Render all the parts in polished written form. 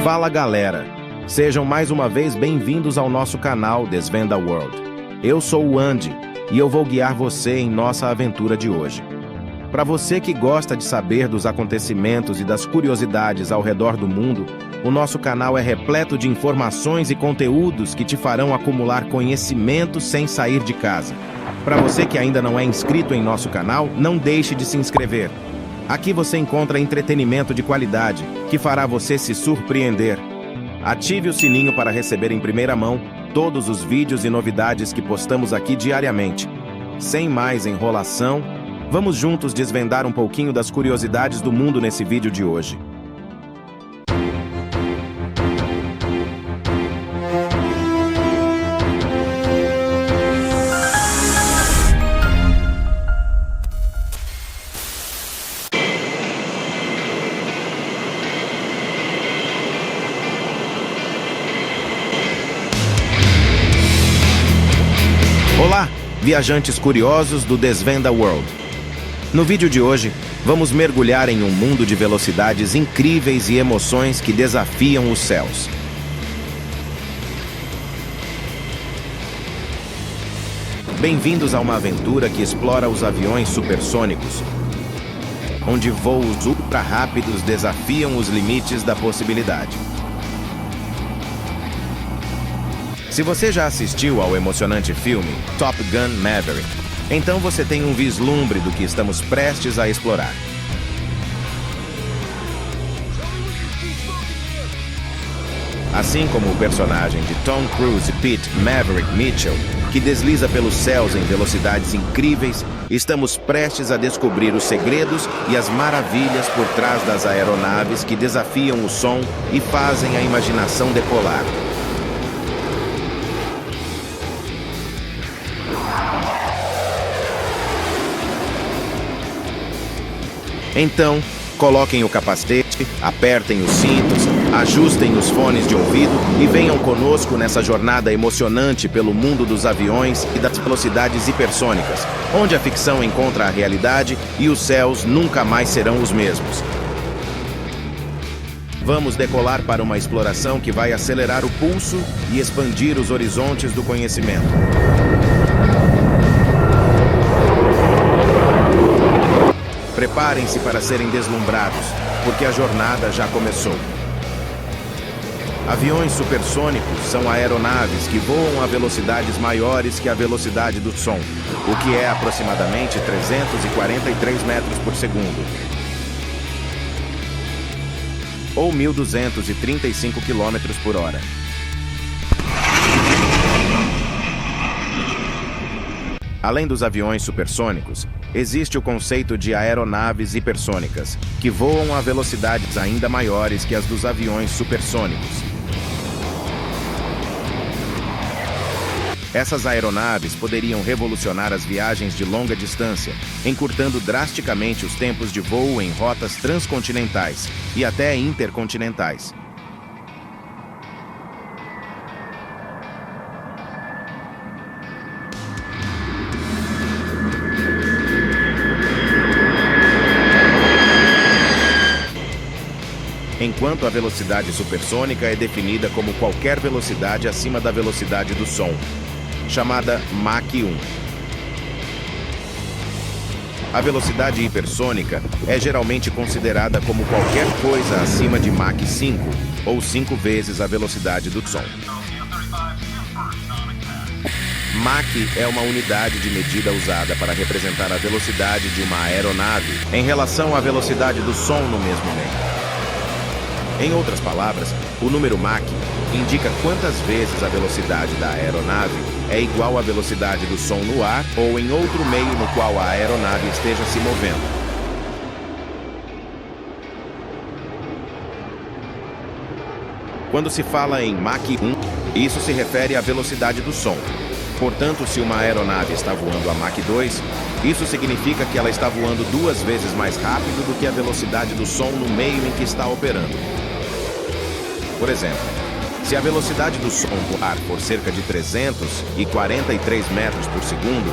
Fala galera, sejam mais uma vez bem-vindos ao nosso canal Desvenda World. Eu sou o Andy e eu vou guiar você em nossa aventura de hoje. Para você que gosta de saber dos acontecimentos e das curiosidades ao redor do mundo, o nosso canal é repleto de informações e conteúdos que te farão acumular conhecimento sem sair de casa. Para você que ainda não é inscrito em nosso canal, não deixe de se inscrever. Aqui você encontra entretenimento de qualidade, que fará você se surpreender. Ative o sininho para receber em primeira mão todos os vídeos e novidades que postamos aqui diariamente. Sem mais enrolação, vamos juntos desvendar um pouquinho das curiosidades do mundo nesse vídeo de hoje. Olá, viajantes curiosos do Desvenda World. No vídeo de hoje, vamos mergulhar em um mundo de velocidades incríveis e emoções que desafiam os céus. Bem-vindos a uma aventura que explora os aviões supersônicos, onde voos ultra rápidos desafiam os limites da possibilidade. Se você já assistiu ao emocionante filme Top Gun Maverick, então você tem um vislumbre do que estamos prestes a explorar. Assim como o personagem de Tom Cruise e Pete Maverick Mitchell, que desliza pelos céus em velocidades incríveis, estamos prestes a descobrir os segredos e as maravilhas por trás das aeronaves que desafiam o som e fazem a imaginação decolar. Então, coloquem o capacete, apertem os cintos, ajustem os fones de ouvido e venham conosco nessa jornada emocionante pelo mundo dos aviões e das velocidades hipersônicas, onde a ficção encontra a realidade e os céus nunca mais serão os mesmos. Vamos decolar para uma exploração que vai acelerar o pulso e expandir os horizontes do conhecimento. Preparem-se para serem deslumbrados, porque a jornada já começou. Aviões supersônicos são aeronaves que voam a velocidades maiores que a velocidade do som, o que é aproximadamente 343 metros por segundo, ou 1.235 quilômetros por hora. Além dos aviões supersônicos, existe o conceito de aeronaves hipersônicas, que voam a velocidades ainda maiores que as dos aviões supersônicos. Essas aeronaves poderiam revolucionar as viagens de longa distância, encurtando drasticamente os tempos de voo em rotas transcontinentais e até intercontinentais. Enquanto a velocidade supersônica é definida como qualquer velocidade acima da velocidade do som, chamada Mach 1. A velocidade hipersônica é geralmente considerada como qualquer coisa acima de Mach 5, ou 5 vezes a velocidade do som. Mach é uma unidade de medida usada para representar a velocidade de uma aeronave em relação à velocidade do som no mesmo meio. Em outras palavras, o número Mach indica quantas vezes a velocidade da aeronave é igual à velocidade do som no ar ou em outro meio no qual a aeronave esteja se movendo. Quando se fala em Mach 1, isso se refere à velocidade do som. Portanto, se uma aeronave está voando a Mach 2, isso significa que ela está voando 2 vezes mais rápido do que a velocidade do som no meio em que está operando. Por exemplo, se a velocidade do som no ar for cerca de 343 metros por segundo,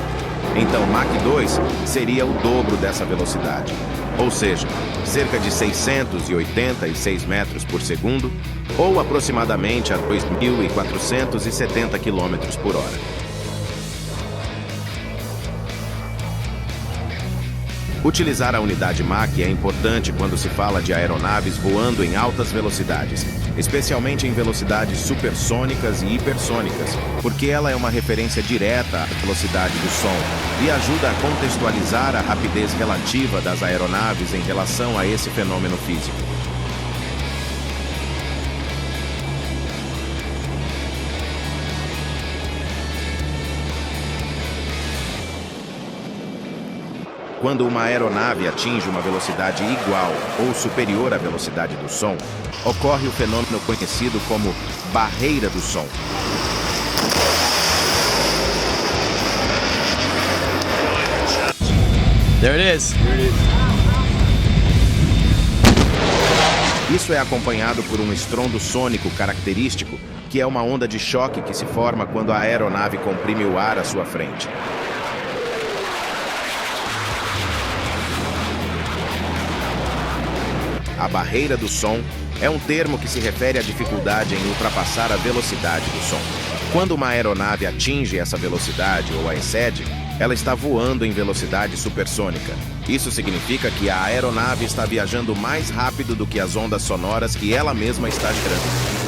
então Mach 2 seria o dobro dessa velocidade. ou seja, cerca de 686 metros por segundo, ou aproximadamente a 2.470 km por hora. Utilizar a unidade Mach é importante quando se fala de aeronaves voando em altas velocidades, especialmente em velocidades supersônicas e hipersônicas, porque ela é uma referência direta à velocidade do som e ajuda a contextualizar a rapidez relativa das aeronaves em relação a esse fenômeno físico. Quando uma aeronave atinge uma velocidade igual ou superior à velocidade do som, ocorre o fenômeno conhecido como barreira do som. There it is. Isso é acompanhado por um estrondo sônico característico, que é uma onda de choque que se forma quando a aeronave comprime o ar à sua frente. A barreira do som é um termo que se refere à dificuldade em ultrapassar a velocidade do som. Quando uma aeronave atinge essa velocidade ou a excede, ela está voando em velocidade supersônica. Isso significa que a aeronave está viajando mais rápido do que as ondas sonoras que ela mesma está gerando.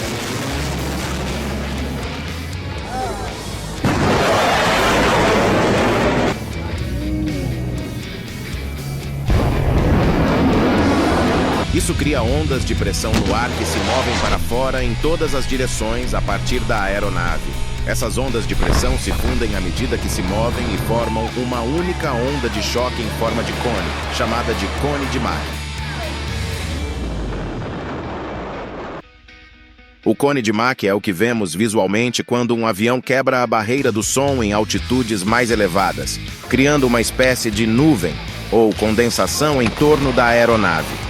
Isso cria ondas de pressão no ar que se movem para fora em todas as direções a partir da aeronave. Essas ondas de pressão se fundem à medida que se movem e formam uma única onda de choque em forma de cone, chamada de cone de Mach. O cone de Mach é o que vemos visualmente quando um avião quebra a barreira do som em altitudes mais elevadas, criando uma espécie de nuvem ou condensação em torno da aeronave.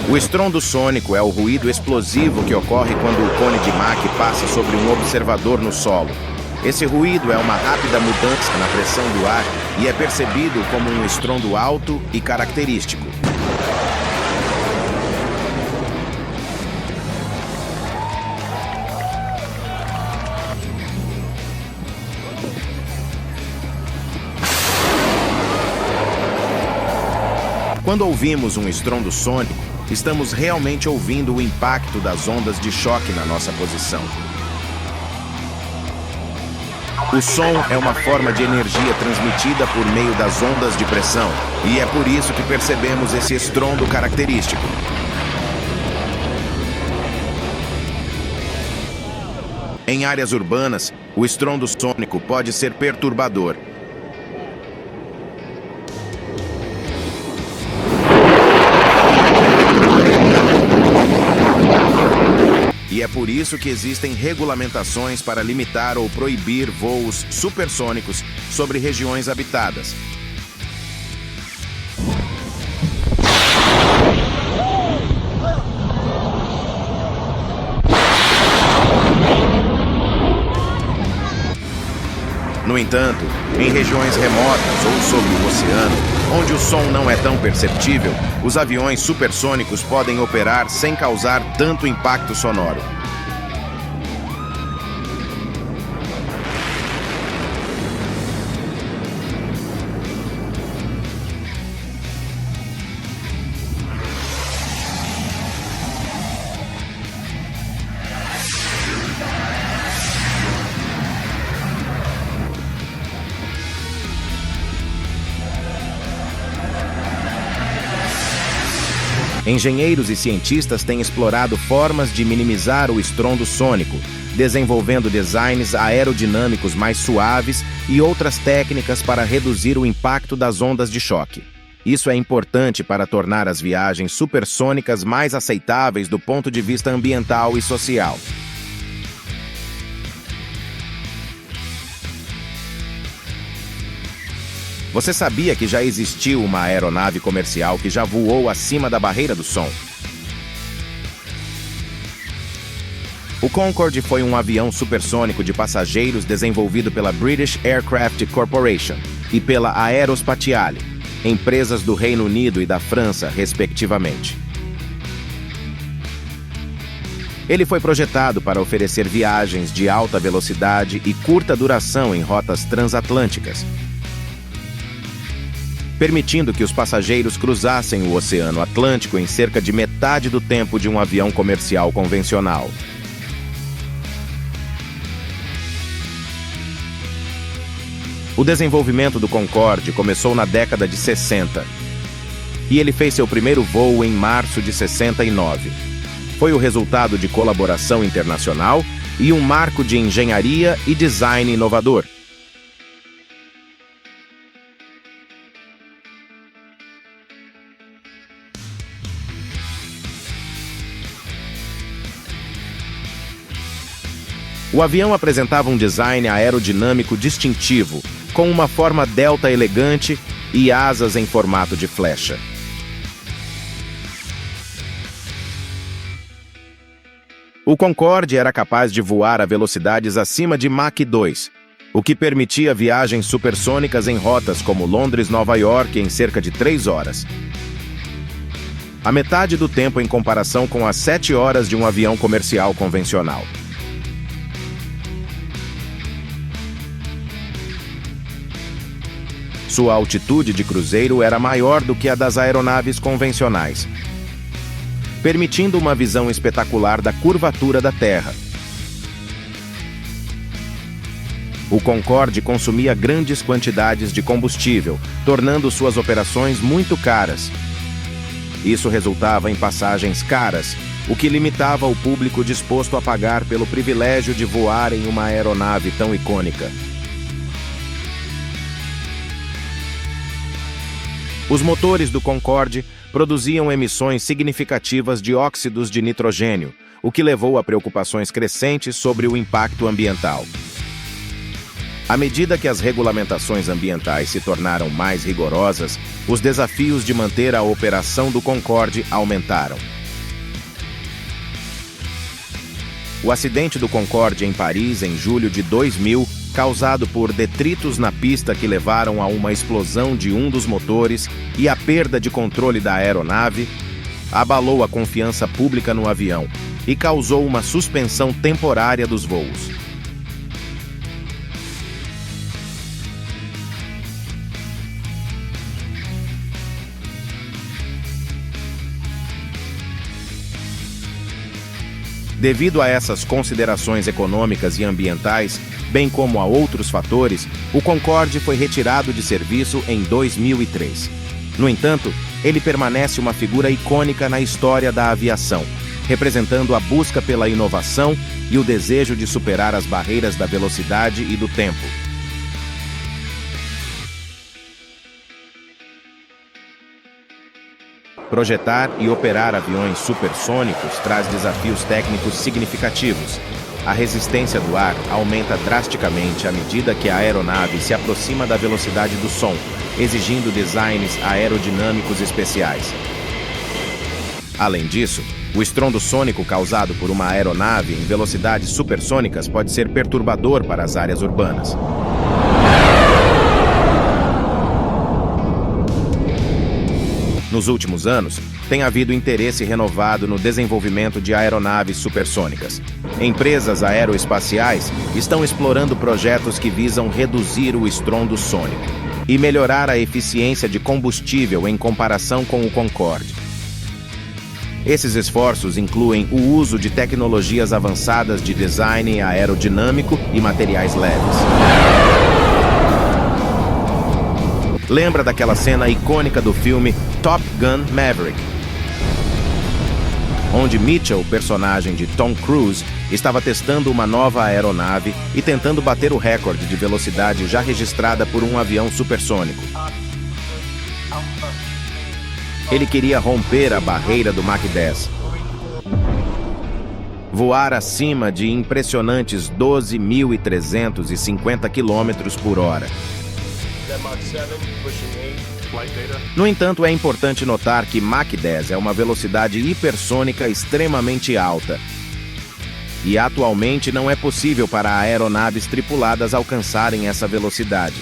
O estrondo sônico é o ruído explosivo que ocorre quando o cone de Mach passa sobre um observador no solo. Esse ruído é uma rápida mudança na pressão do ar e é percebido como um estrondo alto e característico. Quando ouvimos um estrondo sônico, estamos realmente ouvindo o impacto das ondas de choque na nossa posição. O som é uma forma de energia transmitida por meio das ondas de pressão, e é por isso que percebemos esse estrondo característico. Em áreas urbanas, o estrondo sônico pode ser perturbador. E é por isso que existem regulamentações para limitar ou proibir voos supersônicos sobre regiões habitadas. No entanto, em regiões remotas ou sob o oceano, onde o som não é tão perceptível, os aviões supersônicos podem operar sem causar tanto impacto sonoro. Engenheiros e cientistas têm explorado formas de minimizar o estrondo sônico, desenvolvendo designs aerodinâmicos mais suaves e outras técnicas para reduzir o impacto das ondas de choque. Isso é importante para tornar as viagens supersônicas mais aceitáveis do ponto de vista ambiental e social. Você sabia que já existiu uma aeronave comercial que já voou acima da barreira do som? O Concorde foi um avião supersônico de passageiros desenvolvido pela British Aircraft Corporation e pela Aerospatiale, empresas do Reino Unido e da França, respectivamente. Ele foi projetado para oferecer viagens de alta velocidade e curta duração em rotas transatlânticas, permitindo que os passageiros cruzassem o Oceano Atlântico em cerca de metade do tempo de um avião comercial convencional. O desenvolvimento do Concorde começou na década de 60, e ele fez seu primeiro voo em março de 69. Foi o resultado de colaboração internacional e um marco de engenharia e design inovador. O avião apresentava um design aerodinâmico distintivo, com uma forma delta elegante e asas em formato de flecha. O Concorde era capaz de voar a velocidades acima de Mach 2, o que permitia viagens supersônicas em rotas como Londres-Nova York em cerca de 3 horas. A metade do tempo em comparação com as 7 horas de um avião comercial convencional. Sua altitude de cruzeiro era maior do que a das aeronaves convencionais, permitindo uma visão espetacular da curvatura da Terra. O Concorde consumia grandes quantidades de combustível, tornando suas operações muito caras. Isso resultava em passagens caras, o que limitava o público disposto a pagar pelo privilégio de voar em uma aeronave tão icônica. Os motores do Concorde produziam emissões significativas de óxidos de nitrogênio, o que levou a preocupações crescentes sobre o impacto ambiental. À medida que as regulamentações ambientais se tornaram mais rigorosas, os desafios de manter a operação do Concorde aumentaram. O acidente do Concorde em Paris em julho de 2000, causado por detritos na pista que levaram a uma explosão de um dos motores e a perda de controle da aeronave, abalou a confiança pública no avião e causou uma suspensão temporária dos voos. Devido a essas considerações econômicas e ambientais, bem como a outros fatores, o Concorde foi retirado de serviço em 2003. No entanto, ele permanece uma figura icônica na história da aviação, representando a busca pela inovação e o desejo de superar as barreiras da velocidade e do tempo. Projetar e operar aviões supersônicos traz desafios técnicos significativos. A resistência do ar aumenta drasticamente à medida que a aeronave se aproxima da velocidade do som, exigindo designs aerodinâmicos especiais. Além disso, o estrondo sônico causado por uma aeronave em velocidades supersônicas pode ser perturbador para as áreas urbanas. Nos últimos anos, tem havido interesse renovado no desenvolvimento de aeronaves supersônicas. Empresas aeroespaciais estão explorando projetos que visam reduzir o estrondo sônico e melhorar a eficiência de combustível em comparação com o Concorde. Esses esforços incluem o uso de tecnologias avançadas de design aerodinâmico e materiais leves. Lembra daquela cena icônica do filme Top Gun Maverick, onde Mitchell, personagem de Tom Cruise, estava testando uma nova aeronave e tentando bater o recorde de velocidade já registrada por um avião supersônico. Ele queria romper a barreira do Mach 10. Voar acima de impressionantes 12.350 km por hora. No entanto, é importante notar que Mach 10 é uma velocidade hipersônica extremamente alta. e atualmente não é possível para aeronaves tripuladas alcançarem essa velocidade.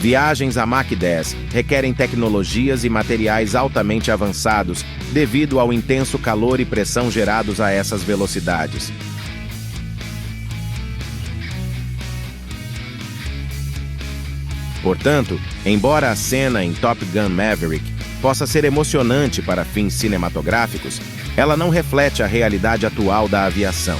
Viagens a Mach 10 requerem tecnologias e materiais altamente avançados devido ao intenso calor e pressão gerados a essas velocidades. Portanto, embora a cena em Top Gun Maverick possa ser emocionante para fins cinematográficos, ela não reflete a realidade atual da aviação.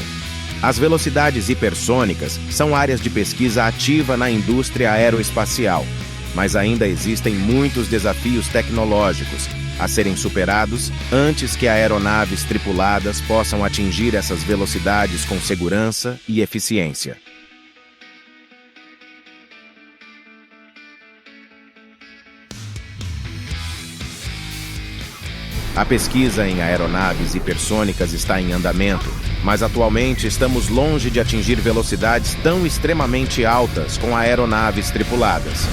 As velocidades hipersônicas são áreas de pesquisa ativa na indústria aeroespacial, mas ainda existem muitos desafios tecnológicos a serem superados antes que aeronaves tripuladas possam atingir essas velocidades com segurança e eficiência. A pesquisa em aeronaves hipersônicas está em andamento, mas atualmente estamos longe de atingir velocidades tão extremamente altas com aeronaves tripuladas.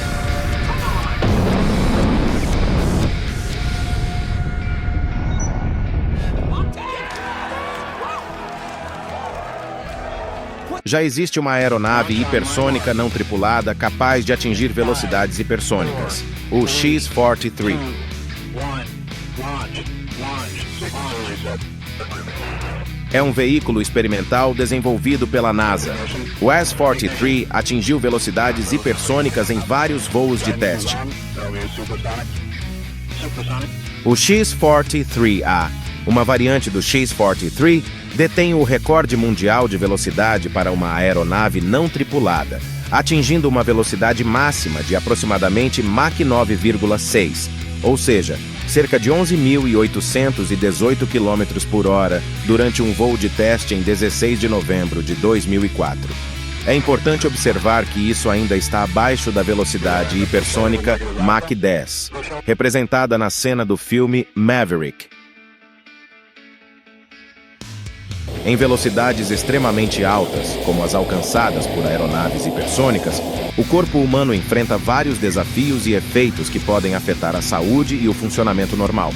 Já existe uma aeronave hipersônica não tripulada capaz de atingir velocidades hipersônicas, o X-43. É um veículo experimental desenvolvido pela NASA. O S-43 atingiu velocidades hipersônicas em vários voos de teste. O X-43A, uma variante do X-43, detém o recorde mundial de velocidade para uma aeronave não tripulada, atingindo uma velocidade máxima de aproximadamente Mach 9,6, ou seja, cerca de 11.818 km por hora durante um voo de teste em 16 de novembro de 2004. É importante observar que isso ainda está abaixo da velocidade hipersônica Mach 10, representada na cena do filme Maverick. Em velocidades extremamente altas, como as alcançadas por aeronaves hipersônicas, o corpo humano enfrenta vários desafios e efeitos que podem afetar a saúde e o funcionamento normal.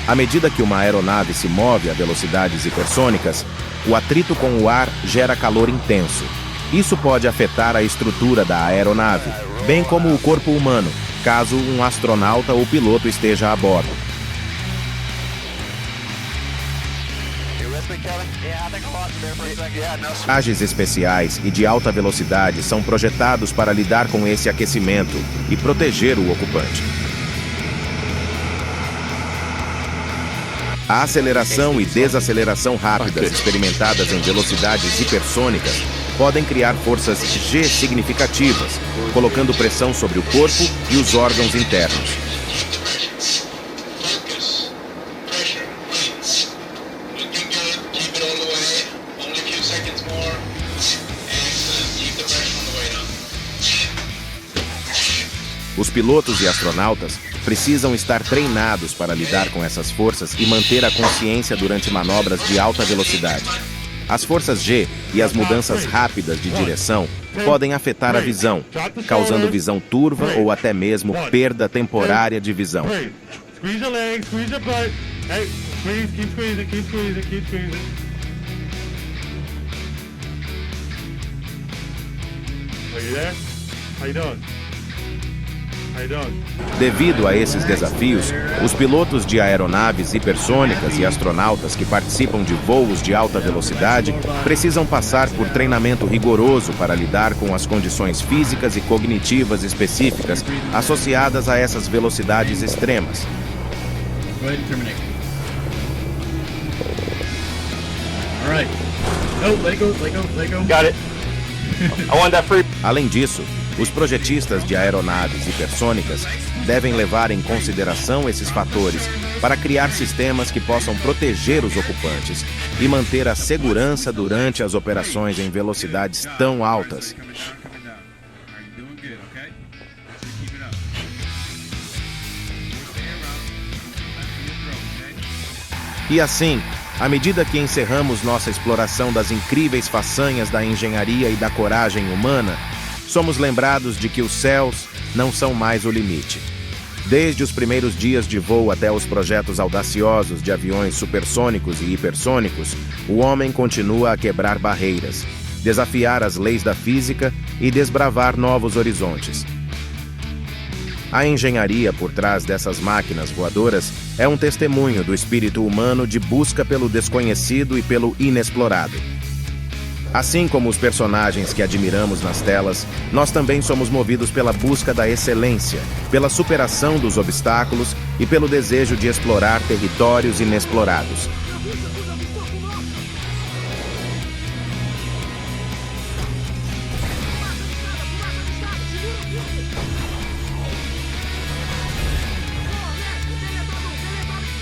À medida que uma aeronave se move a velocidades hipersônicas, o atrito com o ar gera calor intenso. Isso pode afetar a estrutura da aeronave, bem como o corpo humano, caso um astronauta ou piloto esteja a bordo. Trajes especiais e de alta velocidade são projetados para lidar com esse aquecimento e proteger o ocupante. A aceleração e desaceleração rápidas experimentadas em velocidades hipersônicas podem criar forças G significativas, colocando pressão sobre o corpo e os órgãos internos. Os pilotos e astronautas precisam estar treinados para lidar com essas forças e manter a consciência durante manobras de alta velocidade. As forças G e as mudanças rápidas de direção podem afetar a visão, causando visão turva ou até mesmo perda temporária de visão. Devido a esses desafios, os pilotos de aeronaves hipersônicas e astronautas que participam de voos de alta velocidade precisam passar por treinamento rigoroso para lidar com as condições físicas e cognitivas específicas associadas a essas velocidades extremas. Além disso, os projetistas de aeronaves hipersônicas devem levar em consideração esses fatores para criar sistemas que possam proteger os ocupantes e manter a segurança durante as operações em velocidades tão altas. E assim, à medida que encerramos nossa exploração das incríveis façanhas da engenharia e da coragem humana, somos lembrados de que os céus não são mais o limite. Desde os primeiros dias de voo até os projetos audaciosos de aviões supersônicos e hipersônicos, o homem continua a quebrar barreiras, desafiar as leis da física e desbravar novos horizontes. A engenharia por trás dessas máquinas voadoras é um testemunho do espírito humano de busca pelo desconhecido e pelo inexplorado. Assim como os personagens que admiramos nas telas, nós também somos movidos pela busca da excelência, pela superação dos obstáculos e pelo desejo de explorar territórios inexplorados.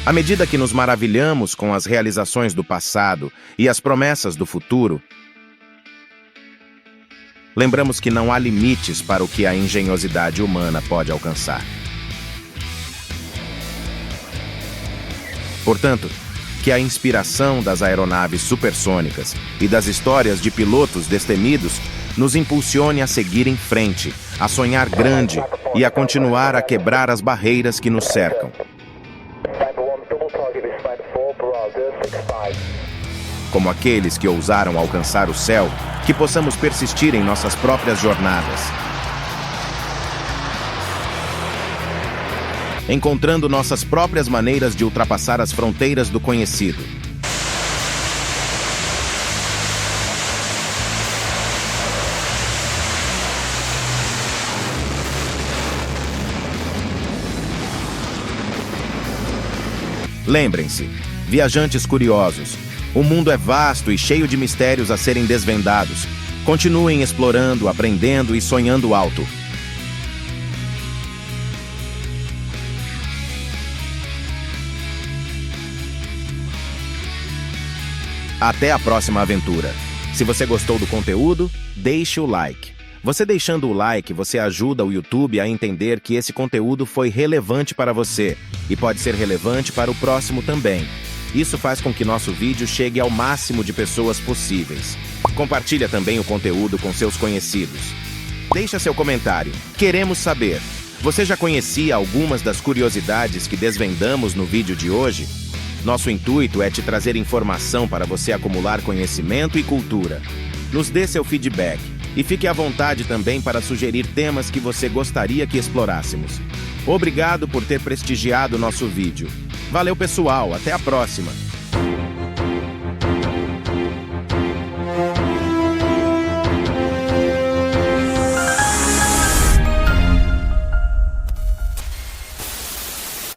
À medida que nos maravilhamos com as realizações do passado e as promessas do futuro, lembramos que não há limites para o que a engenhosidade humana pode alcançar. Portanto, que a inspiração das aeronaves supersônicas e das histórias de pilotos destemidos nos impulsione a seguir em frente, a sonhar grande e a continuar a quebrar as barreiras que nos cercam. Como aqueles que ousaram alcançar o céu, que possamos persistir em nossas próprias jornadas, encontrando nossas próprias maneiras de ultrapassar as fronteiras do conhecido. Lembrem-se, viajantes curiosos, o mundo é vasto e cheio de mistérios a serem desvendados. Continuem explorando, aprendendo e sonhando alto. Até a próxima aventura. Se você gostou do conteúdo, deixe o like. Você deixando o like, você ajuda o YouTube a entender que esse conteúdo foi relevante para você e pode ser relevante para o próximo também. Isso faz com que nosso vídeo chegue ao máximo de pessoas possíveis. Compartilha também o conteúdo com seus conhecidos. Deixa seu comentário. Queremos saber. Você já conhecia algumas das curiosidades que desvendamos no vídeo de hoje? Nosso intuito é te trazer informação para você acumular conhecimento e cultura. Nos dê seu feedback e fique à vontade também para sugerir temas que você gostaria que explorássemos. Obrigado por ter prestigiado nosso vídeo. Valeu, pessoal. Até a próxima.